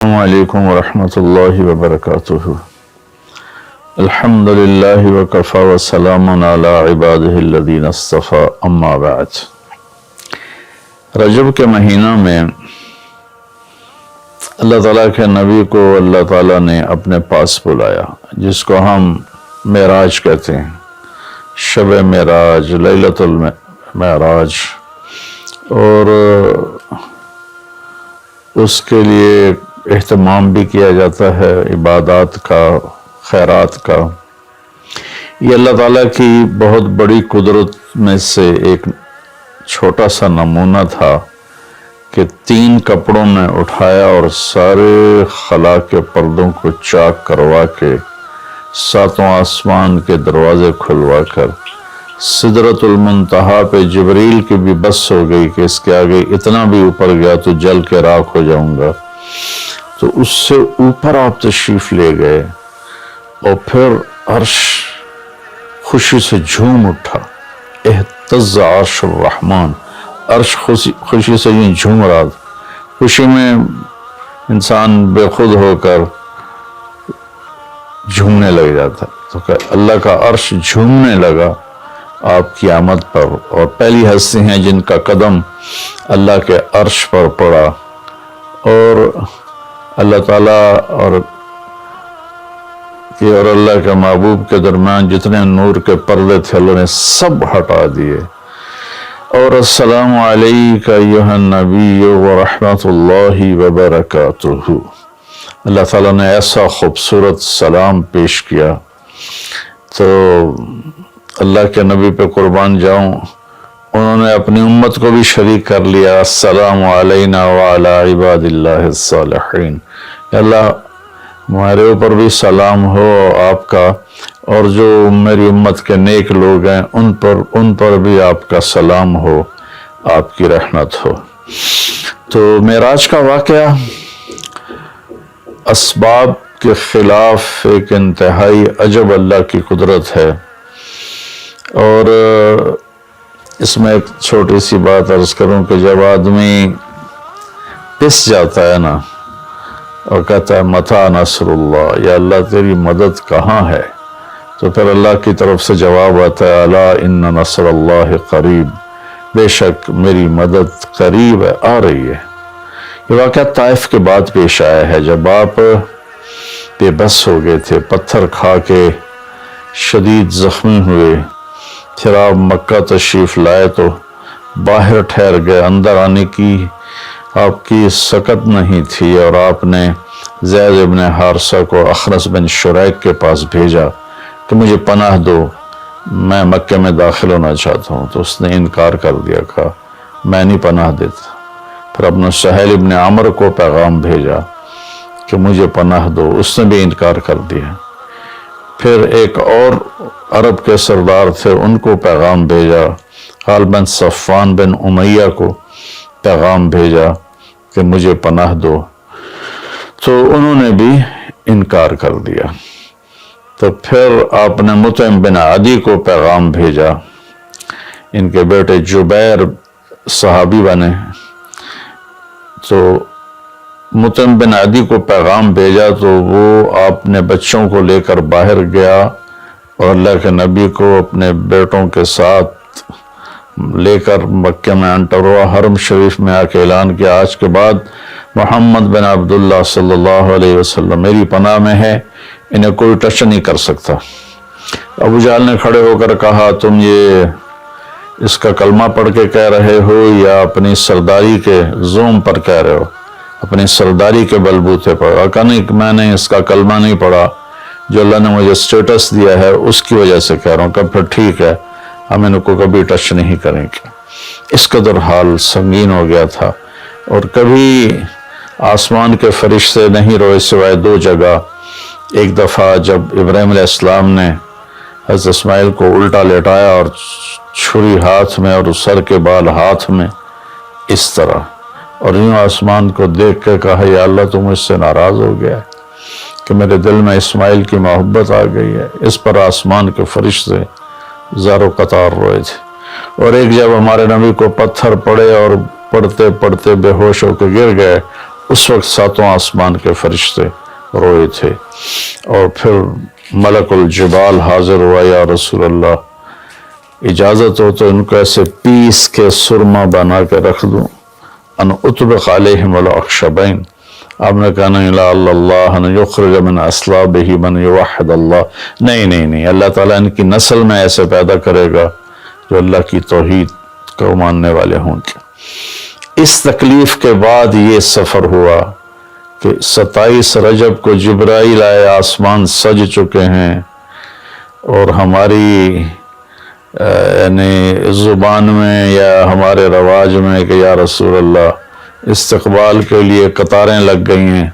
السلام علیکم ورحمۃ اللہ وبرکاتہ۔ الحمد للہ وکفی وسلام علی عبادہ الذین اصطفی، اما بعد۔ رجب کے مہینہ میں اللہ تعالیٰ کے نبی کو اللہ تعالیٰ نے اپنے پاس بلایا، جس کو ہم معراج کہتے ہیں، شب معراج، لیلۃ المعراج، اور اس کے لیے اہتمام بھی کیا جاتا ہے عبادات کا، خیرات کا۔ یہ اللہ تعالیٰ کی بہت بڑی قدرت میں سے ایک چھوٹا سا نمونہ تھا کہ 3 کپڑوں نے اٹھایا اور سارے خلا کے پردوں کو چاک کروا کے 7واں آسمان کے دروازے کھلوا کر سدرۃ المنتہا پہ جبریل کی بھی بس ہو گئی کہ اس کے آگے اتنا بھی اوپر گیا تو جل کے راکھ ہو جاؤں گا، تو اس سے اوپر آپ تشریف لے گئے، اور پھر عرش خوشی سے جھوم اٹھا، اہتز عرش الرحمن، عرش خوشی سے یوں جھوم رہا تھا۔ خوشی میں انسان بے خود ہو کر جھومنے لگ جاتا، تو کہ اللہ کا عرش جھومنے لگا آپ کی آمد پر، اور پہلی ہستی ہیں جن کا قدم اللہ کے عرش پر پڑا، اور اللہ تعالیٰ اور اللہ کے محبوب کے درمیان جتنے نور کے پردے تھے اللہ نے سب ہٹا دیے، اور السلام علیک ایھا النبی ورحمۃ اللہ وبرکاتہ۔ اللہ تعالیٰ نے ایسا خوبصورت سلام پیش کیا، تو اللہ کے نبی پہ قربان جاؤں، انہوں نے اپنی امت کو بھی شریک کر لیا، السلام علینا وعلی عباد اللہ الصالحین، اللہ ہمارے اوپر بھی سلام ہو آپ کا، اور جو میری امت کے نیک لوگ ہیں ان پر بھی آپ کا سلام ہو، آپ کی رحمت ہو۔ تو معراج کا واقعہ اسباب کے خلاف ایک انتہائی عجب اللہ کی قدرت ہے، اور اس میں ایک چھوٹی سی بات عرض کروں کہ جب آدمی پس جاتا ہے نا اور کہتا ہے متی نصر اللہ، یا اللہ تیری مدد کہاں ہے، تو پھر اللہ کی طرف سے جواب آتا ہے الا ان نصر اللہ قریب، بے شک میری مدد قریب ہے، آ رہی ہے۔ یہ واقعہ طائف کے بعد پیش آیا ہے، جب آپ بے بس ہو گئے تھے، پتھر کھا کے شدید زخمی ہوئے، پھر آپ مکہ تشریف لائے تو باہر ٹھہر گئے، اندر آنے کی آپ کی سکت نہیں تھی، اور آپ نے زید ابن حارثہ کو اخنس بن شریک کے پاس بھیجا کہ مجھے پناہ دو، میں مکہ میں داخل ہونا چاہتا ہوں، تو اس نے انکار کر دیا، کہا میں نہیں پناہ دیتا۔ پھر اپنے سہیل ابن عمرو کو پیغام بھیجا کہ مجھے پناہ دو، اس نے بھی انکار کر دیا۔ پھر ایک اور عرب کے سردار تھے، ان کو پیغام بھیجا، غالباً صفوان بن امیہ کو پیغام بھیجا کہ مجھے پناہ دو، تو انہوں نے بھی انکار کر دیا۔ تو پھر آپ نے مطعم بن عدی کو پیغام بھیجا، ان کے بیٹے جبیر صحابی بنے، تو مطعم بن عدی کو پیغام بھیجا تو وہ آپ نے بچوں کو لے کر باہر گیا، اور اللہ کے نبی کو اپنے بیٹوں کے ساتھ لے کر مکہ میں انٹر ہوا، حرم شریف میں آ کے اعلان کیا آج کے بعد محمد بن عبداللہ صلی اللہ علیہ وسلم میری پناہ میں ہے، انہیں کوئی ٹچ نہیں کر سکتا۔ ابو جہل نے کھڑے ہو کر کہا تم یہ اس کا کلمہ پڑھ کے کہہ رہے ہو یا اپنی سرداری کے زوم پر کہہ رہے ہو، اپنی سرداری کے بلبوتے پر؟ کہا نہیں، میں نے اس کا کلمہ نہیں پڑھا، جو اللہ نے مجھے سٹیٹس دیا ہے اس کی وجہ سے کہہ رہا ہوں۔ کہ پھر ٹھیک ہے، ہم ان کو کبھی ٹچ نہیں کریں گے۔ اس قدر حال سنگین ہو گیا تھا، اور کبھی آسمان کے فرشتے نہیں روئے سوائے 2 جگہ۔ ایک دفعہ جب ابراہیم علیہ السلام نے حضرت اسماعیل کو الٹا لیٹایا اور چھری ہاتھ میں اور سر کے بال ہاتھ میں اس طرح، اور یوں آسمان کو دیکھ کے کہا یا اللہ تو مجھ سے ناراض ہو گیا ہے کہ میرے دل میں اسماعیل کی محبت آ گئی ہے۔ اس پر آسمان کے فرشتے زار و قطار روئے تھے۔ اور ایک جب ہمارے نبی کو پتھر پڑے اور پڑھتے پڑھتے بے ہوش ہو کے گر گئے، اس وقت ساتوں آسمان کے فرشتے روئے تھے، اور پھر ملک الجبال حاضر ہوا، یا رسول اللہ اجازت ہو تو ان کو ایسے پیس کے سرما بنا کے رکھ دوں، ان اطبق علیہم الاخشبین. آپ نے کہا نہیں، لا اللہ ان یخرج من اصلابہ من یوحد اللہ، نہیں، اللہ تعالیٰ ان کی نسل میں ایسے پیدا کرے گا جو اللہ کی توحید کو ماننے والے ہوں گے. اس تکلیف کے بعد یہ سفر ہوا کہ 27 رجب کو جبرائیل آئے، آسمان سج چکے ہیں، اور ہماری یعنی زبان میں یا ہمارے رواج میں کہ یا رسول اللہ استقبال کے لیے قطاریں لگ گئی ہیں.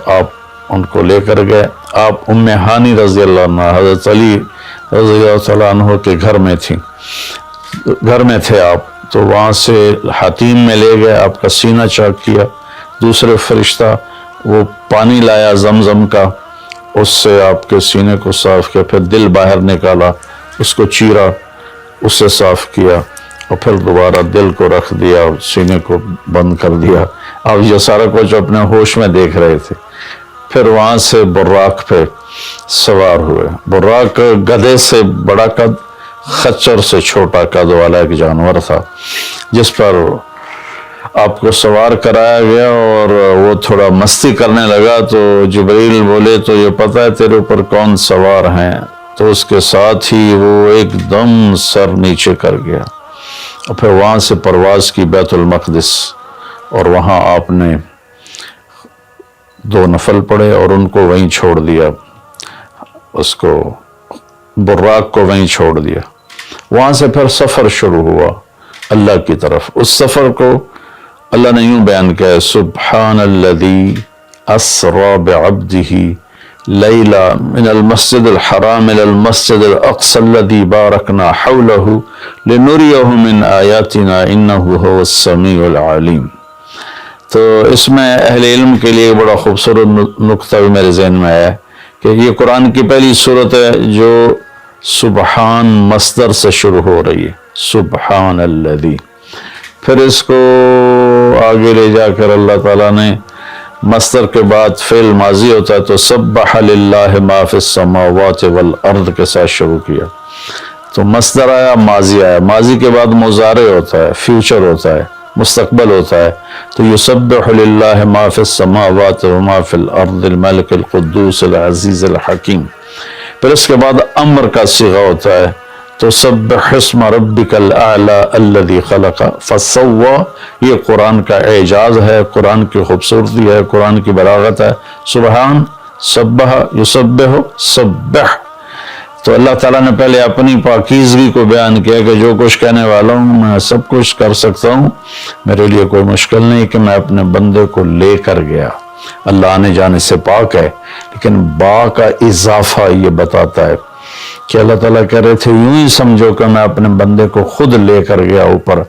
آپ ان کو لے کر گئے. آپ ام ہانی رضی اللہ عنہ حضرت علی رضی اللہ عنہ کے گھر میں تھے آپ، تو وہاں سے حتیم میں لے گئے، آپ کا سینہ چاک کیا. دوسرے فرشتہ وہ پانی لایا زمزم کا، اس سے آپ کے سینے کو صاف کیا، پھر دل باہر نکالا، اس کو چیرا، اس سے صاف کیا، اور پھر دوبارہ دل کو رکھ دیا، سینے کو بند کر دیا. آپ یہ سارا کچھ اپنے ہوش میں دیکھ رہے تھے. پھر وہاں سے براق پہ سوار ہوئے. براق گدھے سے بڑا قد، خچر سے چھوٹا قد والا ایک جانور تھا، جس پر آپ کو سوار کرایا گیا، اور وہ تھوڑا مستی کرنے لگا. تو جبریل بولے تو یہ پتہ ہے تیرے اوپر کون سوار ہیں؟ تو اس کے ساتھ ہی وہ ایک دم سر نیچے کر گیا، اور پھر وہاں سے پرواز کی بیت المقدس، اور وہاں آپ نے 2 نفل پڑھے اور ان کو وہیں چھوڑ دیا، اس کو براق کو وہیں چھوڑ دیا. وہاں سے پھر سفر شروع ہوا اللہ کی طرف. اس سفر کو اللہ نے یوں بیان کیا ہے: سبحان الذی اسری بعبدہ لیلا من المسجد الحرام الى المسجد الاقصى الذي باركنا حوله لنريه من آیاتنا انه هو السمیع العلیم. تو اس میں اہل علم کے لیے بڑا خوبصورت نقطہ بھی میرے ذہن میں آیا کہ یہ قرآن کی پہلی صورت ہے جو سبحان مصدر سے شروع ہو رہی ہے، سبحان الذی. پھر اس کو آگے لے جا کر اللہ تعالیٰ نے مصدر کے بعد فعل ماضی ہوتا ہے تو سبح للہ ما فی السماوات والارض کے ساتھ شروع کیا. تو مصدر آیا، ماضی آیا، ماضی کے بعد مضارع ہوتا ہے، فیوچر ہوتا ہے، مستقبل ہوتا ہے. تو یسبح للہ ما فی السماوات وما فی الارض الملک القدوس العزیز الحکیم. پھر اس کے بعد امر کا صیغہ ہوتا ہے تو سبح اسم ربک الاعلی الذی خلق فسوی. یہ قرآن کا اعجاز ہے، قرآن کی خوبصورتی ہے، قرآن کی بلاغت ہے. سبحان، سبح، یسبح، سبح. تو اللہ تعالیٰ نے پہلے اپنی پاکیزگی کو بیان کیا کہ جو کچھ کہنے والا ہوں میں سب کچھ کر سکتا ہوں، میرے لیے کوئی مشکل نہیں کہ میں اپنے بندے کو لے کر گیا. اللہ آنے جانے سے پاک ہے، لیکن با کا اضافہ یہ بتاتا ہے کہ اللہ تعالیٰ کہہ رہے تھے یوں ہی سمجھو کہ میں اپنے بندے کو خود لے کر گیا اوپر.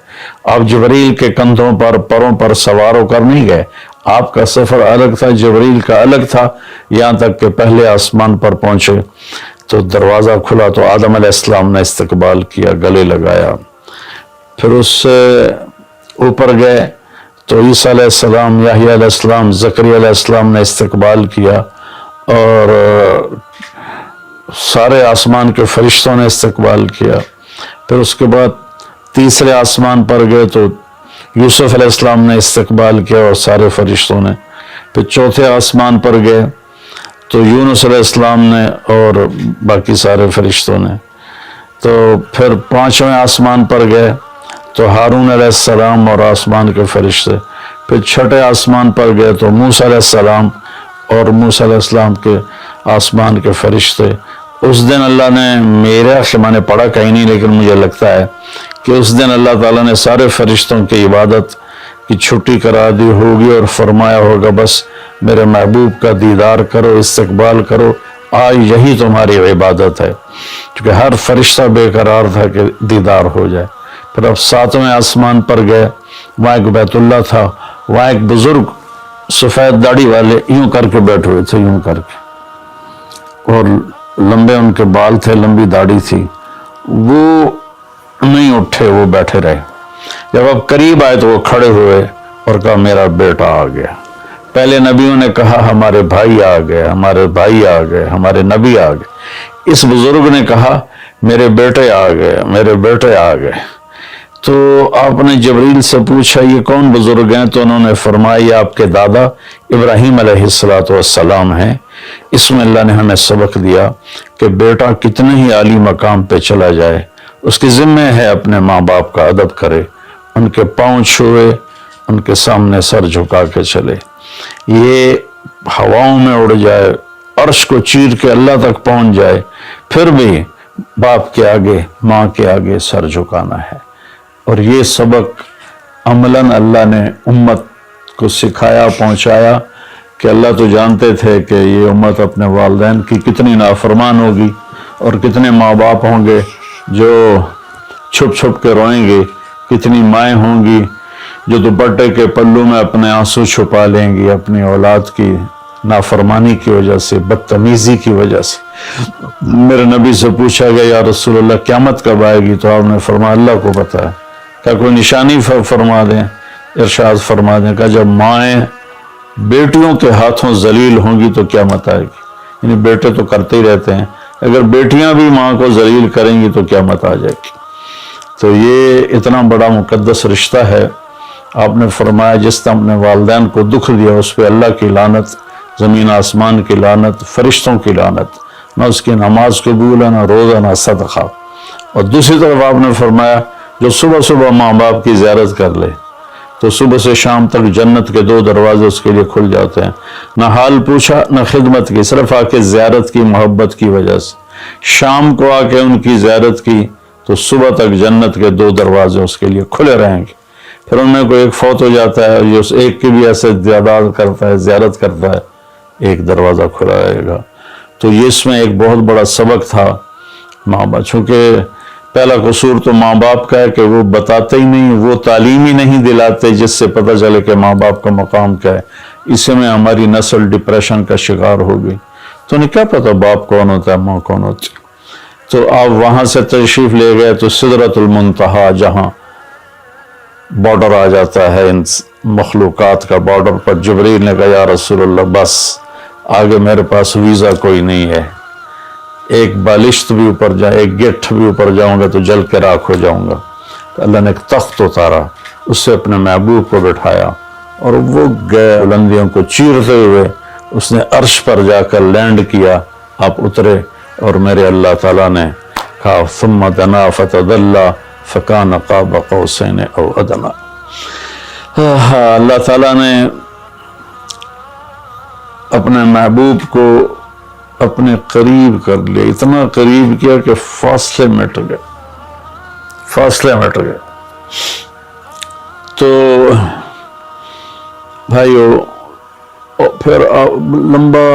آپ جبریل کے کندھوں پر، پروں پر سوار ہو کر نہیں گئے. آپ کا سفر الگ تھا، جبریل کا الگ تھا، یہاں تک کہ پہلے آسمان پر پہنچے تو دروازہ کھلا تو آدم علیہ السلام نے استقبال کیا، گلے لگایا. پھر اس سے اوپر گئے تو عیسیٰ علیہ السلام، یحییٰ علیہ السلام، زکریا علیہ السلام نے استقبال کیا، اور سارے آسمان کے فرشتوں نے استقبال کیا. پھر اس کے بعد تیسرے آسمان پر گئے تو یوسف علیہ السلام نے استقبال کیا اور سارے فرشتوں نے. پھر چوتھے آسمان پر گئے تو یونس علیہ السلام نے اور باقی سارے فرشتوں نے. تو پھر پانچویں آسمان پر گئے تو ہارون علیہ السلام اور آسمان کے فرشتے. پھر چھٹے آسمان پر گئے تو موسیٰ علیہ السلام اور موسیٰ علیہ السلام کے آسمان کے فرشتے. اس دن اللہ نے، میں نے پڑھا کہیں نہیں لیکن مجھے لگتا ہے کہ اس دن اللہ تعالیٰ نے سارے فرشتوں کی عبادت کی چھٹی کرا دی ہوگی اور فرمایا ہوگا بس میرے محبوب کا دیدار کرو، استقبال کرو، آج یہی تمہاری عبادت ہے. کیونکہ ہر فرشتہ بے قرار تھا کہ دیدار ہو جائے. پھر اب ساتویں آسمان پر گئے، وہاں ایک بیت اللہ تھا، وہاں ایک بزرگ سفید داڑھی والے یوں کر کے بیٹھے ہوئے تھے، یوں کر کے، اور لمبے ان کے بال تھے، لمبی داڑھی تھی. وہ نہیں اٹھے، وہ بیٹھے رہے. جب اب قریب آئے تو وہ کھڑے ہوئے اور کہا میرا بیٹا آ گیا. پہلے نبیوں نے کہا ہمارے بھائی آ گئے، ہمارے بھائی آ گئے، ہمارے نبی آ گئے۔ اس بزرگ نے کہا میرے بیٹے آ گئے، میرے بیٹے آ گئے۔ تو آپ نے جبریل سے پوچھا یہ کون بزرگ ہیں؟ تو انہوں نے فرمایا یہ آپ کے دادا ابراہیم علیہ السلام ہیں۔ اس میں اللہ نے ہمیں سبق دیا کہ بیٹا کتنے ہی عالی مقام پہ چلا جائے، اس کی ذمہ ہے اپنے ماں باپ کا ادب کرے، ان کے پاؤں چھوئے، ان کے سامنے سر جھکا کے چلے۔ یہ ہواؤں میں اڑ جائے، عرش کو چیر کے اللہ تک پہنچ جائے، پھر بھی باپ کے آگے، ماں کے آگے سر جھکانا ہے۔ اور یہ سبق عملاً اللہ نے امت کو سکھایا، پہنچایا کہ اللہ تو جانتے تھے کہ یہ امت اپنے والدین کی کتنی نافرمان ہوگی، اور کتنے ماں باپ ہوں گے جو چھپ چھپ کے روئیں گے، کتنی مائیں ہوں گی جو دوپٹے کے پلو میں اپنے آنسو چھپا لیں گی اپنی اولاد کی نافرمانی کی وجہ سے، بدتمیزی کی وجہ سے۔ میرے نبی سے پوچھا گیا یا رسول اللہ قیامت کب آئے گی؟ تو آپ نے فرمایا اللہ کو پتہ ہے۔ کیا کوئی نشانی فرما دیں؟ ارشاد فرما دیں کہ جب مائیں بیٹیوں کے ہاتھوں ذلیل ہوں گی تو قیامت آئے گی۔ یعنی بیٹے تو کرتے ہی رہتے ہیں، اگر بیٹیاں بھی ماں کو ذلیل کریں گی تو قیامت آ جائے گی۔ تو یہ اتنا بڑا مقدس رشتہ ہے۔ آپ نے فرمایا جس نے اپنے والدین کو دکھ دیا اس پہ اللہ کی لعنت، زمین آسمان کی لعنت، فرشتوں کی لعنت، نہ اس کی نماز قبول ہے، نہ روزہ، نہ صدقہ۔ اور دوسری طرف آپ نے فرمایا جو صبح صبح ماں باپ کی زیارت کر لے تو صبح سے شام تک جنت کے 2 دروازے اس کے لیے کھل جاتے ہیں۔ نہ حال پوچھا نہ خدمت کی، صرف آ کے زیارت کی محبت کی وجہ سے۔ شام کو آ کے ان کی زیارت کی تو صبح تک جنت کے 2 دروازے اس کے لیے کھلے رہیں گے۔ پھر ان میں کوئی ایک فوت ہو جاتا ہے، یہ اس ایک کی بھی ایسے زیادت کرتا ہے، زیارت کرتا ہے، ایک دروازہ کھلا رہے گا۔ تو یہ اس میں ایک بہت بڑا سبق تھا ماں باپ، چونکہ پہلا قصور تو ماں باپ کا ہے کہ وہ بتاتے ہی نہیں، وہ تعلیم ہی نہیں دلاتے جس سے پتہ چلے کہ ماں باپ کا مقام کیا ہے۔ اسی میں ہماری نسل ڈپریشن کا شکار ہو گئی۔ تو انہیں کیا پتا باپ کون ہوتا ہے، ماں کون ہوتی ہے؟ تو آپ وہاں سے تشریف لے گئے تو سدرۃ المنتہا، جہاں بارڈر آ جاتا ہے ان مخلوقات کا، بارڈر پر جبریل نے کہا یا رسول اللہ بس آگے میرے پاس ویزا کوئی نہیں ہے، ایک بالشت بھی اوپر جائے، ایک گٹھ بھی اوپر جاؤں گا تو جل کے راکھ ہو جاؤں گا۔ تو اللہ نے ایک تخت اتارا، اس سے اپنے محبوب کو بٹھایا اور وہ گئے بلندیوں کو چیرتے ہوئے، اس نے عرش پر جا کر لینڈ کیا، آپ اترے اور میرے اللہ تعالیٰ نے کہا ثم دنا فتدلی فکان قاب قوسین او ادنی۔ اللہ تعالیٰ نے اپنے محبوب کو اپنے قریب کر لیا، اتنا قریب کیا کہ فاصلے مٹ گئے، فاصلے مٹ گئے۔ تو بھائیو پھر لمبا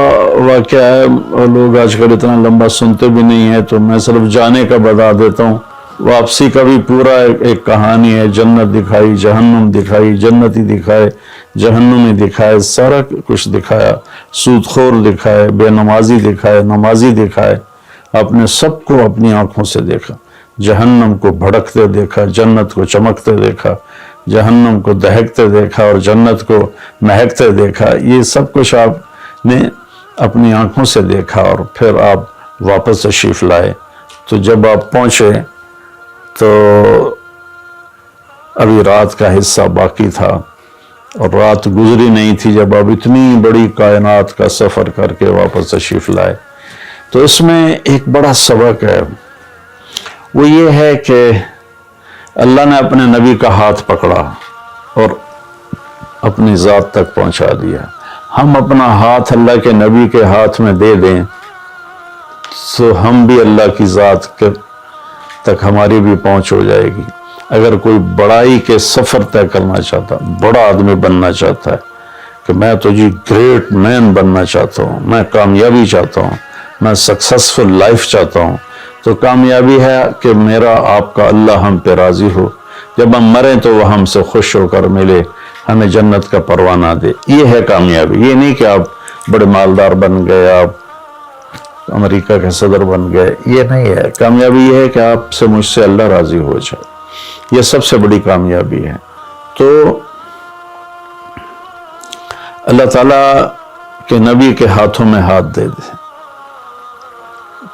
واقعہ ہے، لوگ آج کل اتنا لمبا سنتے بھی نہیں ہیں، تو میں صرف جانے کا بتا دیتا ہوں۔ واپسی کا بھی پورا ایک کہانی ہے، جنت دکھائی، جہنم دکھائی، جنتی دکھائے، جہنمی دکھائے، سارا کچھ دکھایا، سود خور دکھائے، بے نمازی دکھائے، نمازی دکھائے۔ آپ نے سب کو اپنی آنکھوں سے دیکھا، جہنم کو بھڑکتے دیکھا، جنت کو چمکتے دیکھا، جہنم کو دہکتے دیکھا اور جنت کو مہکتے دیکھا۔ یہ سب کچھ آپ نے اپنی آنکھوں سے دیکھا اور پھر آپ واپس تشریف لائے۔ تو جب آپ پہنچے تو ابھی رات کا حصہ باقی تھا اور رات گزری نہیں تھی جب آپ اتنی بڑی کائنات کا سفر کر کے واپس تشریف لائے۔ تو اس میں ایک بڑا سبق ہے، وہ یہ ہے کہ اللہ نے اپنے نبی کا ہاتھ پکڑا اور اپنی ذات تک پہنچا دیا۔ ہم اپنا ہاتھ اللہ کے نبی کے ہاتھ میں دے دیں تو ہم بھی اللہ کی ذات تک ہماری بھی پہنچ ہو جائے گی۔ اگر کوئی بڑائی کے سفر طے کرنا چاہتا، بڑا آدمی بننا چاہتا ہے کہ میں تو جی گریٹ مین بننا چاہتا ہوں، میں کامیابی چاہتا ہوں، میں سکسسفل لائف چاہتا ہوں، تو کامیابی ہے کہ میرا آپ کا اللہ ہم پہ راضی ہو، جب ہم مریں تو وہ ہم سے خوش ہو کر ملے، ہمیں جنت کا پروانہ دے۔ یہ ہے کامیابی۔ یہ نہیں کہ آپ بڑے مالدار بن گئے، آپ امریکہ کے صدر بن گئے، یہ نہیں ہے۔ کامیابی یہ ہے کہ آپ سے مجھ سے اللہ راضی ہو جائے، یہ سب سے بڑی کامیابی ہے۔ تو اللہ تعالیٰ کے نبی کے ہاتھوں میں ہاتھ دے دے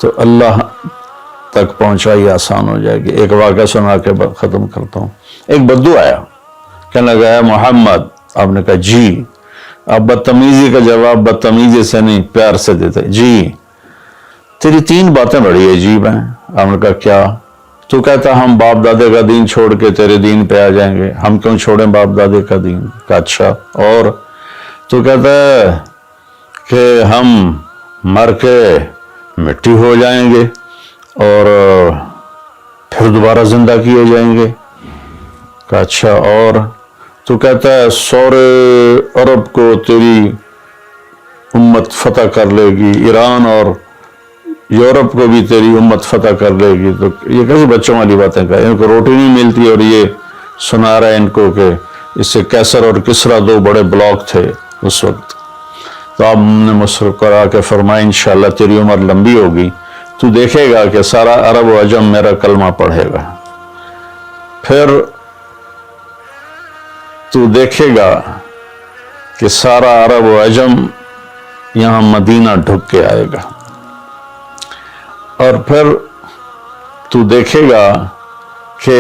تو اللہ تک پہنچائی آسان ہو جائے گی۔ ایک واقعہ سنا کے ختم کرتا ہوں۔ ایک بدو آیا، کہنے لگا ہے محمد، آپ نے کہا جی۔ آپ بدتمیزی کا جواب بدتمیزی سے نہیں، پیار سے دیتے، جی تیری 3 باتیں بڑی عجیب ہیں۔ آپ نے کہا کیا؟ تو کہتا ہم باپ دادے کا دین چھوڑ کے تیرے دین پہ آ جائیں گے، ہم کیوں چھوڑیں باپ دادے کا دین؟ کہا اچھا، اور؟ تو کہتا ہے کہ ہم مر کے مٹی ہو جائیں گے اور پھر دوبارہ زندہ کیے جائیں گے۔ کہا اچھا، اور؟ تو کہتا ہے سورے عرب کو تیری امت فتح کر لے گی، ایران اور یورپ کو بھی تیری امت فتح کر لے گی۔ تو یہ کیسے بچوں والی باتیں کہیں؟ ان کو روٹی نہیں ملتی اور یہ سنا رہا ہے ان کو کہ اس سے کیسر اور کسرا 2 بڑے بلاک تھے اس وقت۔ تو آپ نے مسکرا کے فرمایا انشاءاللہ تیری عمر لمبی ہوگی، تو دیکھے گا کہ سارا عرب و عجم میرا کلمہ پڑھے گا، پھر تو دیکھے گا کہ سارا عرب و عجم یہاں مدینہ ڈھک کے آئے گا، اور پھر تو دیکھے گا کہ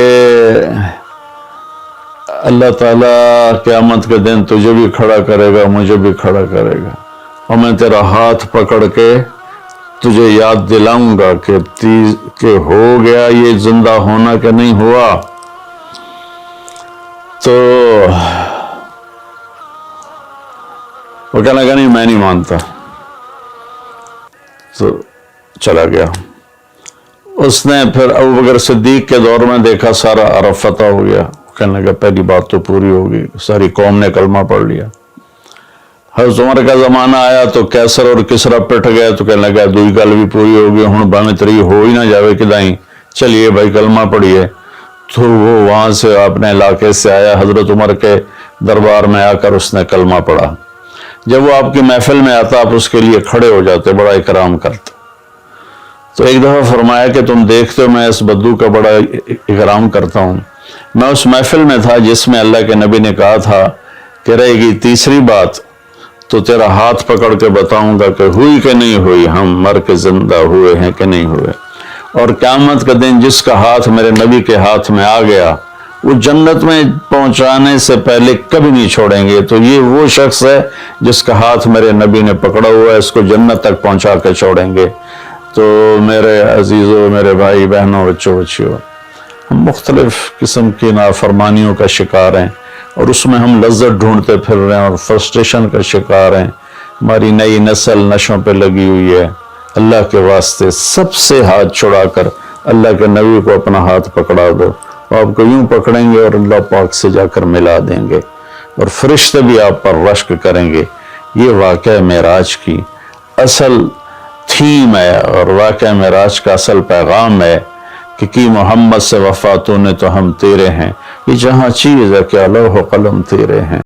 اللہ تعالیٰ قیامت کے دن تجھے بھی کھڑا کرے گا، مجھے بھی کھڑا کرے گا، اور میں تیرا ہاتھ پکڑ کے تجھے یاد دلاؤں گا کہ ہو گیا یہ زندہ ہونا کہ نہیں ہوا۔ تو وہ کہنے لگا نہیں میں نہیں مانتا، تو چلا گیا۔ اس نے پھر ابوبکر صدیق کے دور میں دیکھا سارا عرب فتح ہو گیا، کہنے لگا پہلی بات تو پوری ہوگی، ساری قوم نے کلمہ پڑھ لیا۔ حضرت عمر کا زمانہ آیا تو کیسر اور کسرا پٹ گئے، تو کہنے لگا دوئی گل بھی پوری ہوگی، ہن باویں تری ہو ہی نہ جاوے کدائیں، چلیے بھائی کلمہ پڑھیے۔ تو وہ وہاں سے اپنے علاقے سے آیا، حضرت عمر کے دربار میں آ کر اس نے کلمہ پڑھا۔ جب وہ آپ کی محفل میں آتا آپ اس کے لیے کھڑے ہو جاتے، بڑا اکرام کرتے۔ تو ایک دفعہ فرمایا کہ تم دیکھتے ہو میں اس بدو کا بڑا اکرام کرتا ہوں، میں اس محفل میں تھا جس میں اللہ کے نبی نے کہا تھا کہ رہے گی تیسری بات تو تیرا ہاتھ پکڑ کے بتاؤں گا کہ ہوئی کہ نہیں ہوئی، ہم مر کے زندہ ہوئے ہیں کہ نہیں ہوئے۔ اور قیامت کا دن جس کا ہاتھ میرے نبی کے ہاتھ میں آ گیا وہ جنت میں پہنچانے سے پہلے کبھی نہیں چھوڑیں گے۔ تو یہ وہ شخص ہے جس کا ہاتھ میرے نبی نے پکڑا ہوا ہے، اس کو جنت تک پہنچا کے چھوڑیں گے۔ تو میرے عزیزوں، میرے بھائی بہنوں، بچوں بچیوں، ہم مختلف قسم کی نافرمانیوں کا شکار ہیں اور اس میں ہم لذت ڈھونڈتے پھر رہے ہیں اور فرسٹریشن کا شکار ہیں۔ ہماری نئی نسل نشوں پہ لگی ہوئی ہے۔ اللہ کے واسطے سب سے ہاتھ چھڑا کر اللہ کے نبی کو اپنا ہاتھ پکڑا دو، آپ کو یوں پکڑیں گے اور اللہ پاک سے جا کر ملا دیں گے، اور فرشتے بھی آپ پر رشک کریں گے۔ یہ واقعہ معراج کی اصل تھیم ہے اور واقعہ معراج کا اصل پیغام ہے کہ کی محمد سے وفا تو نے تو ہم تیرے ہیں، یہ جہاں چیز ہے کہ لوح و قلم تیرے ہیں۔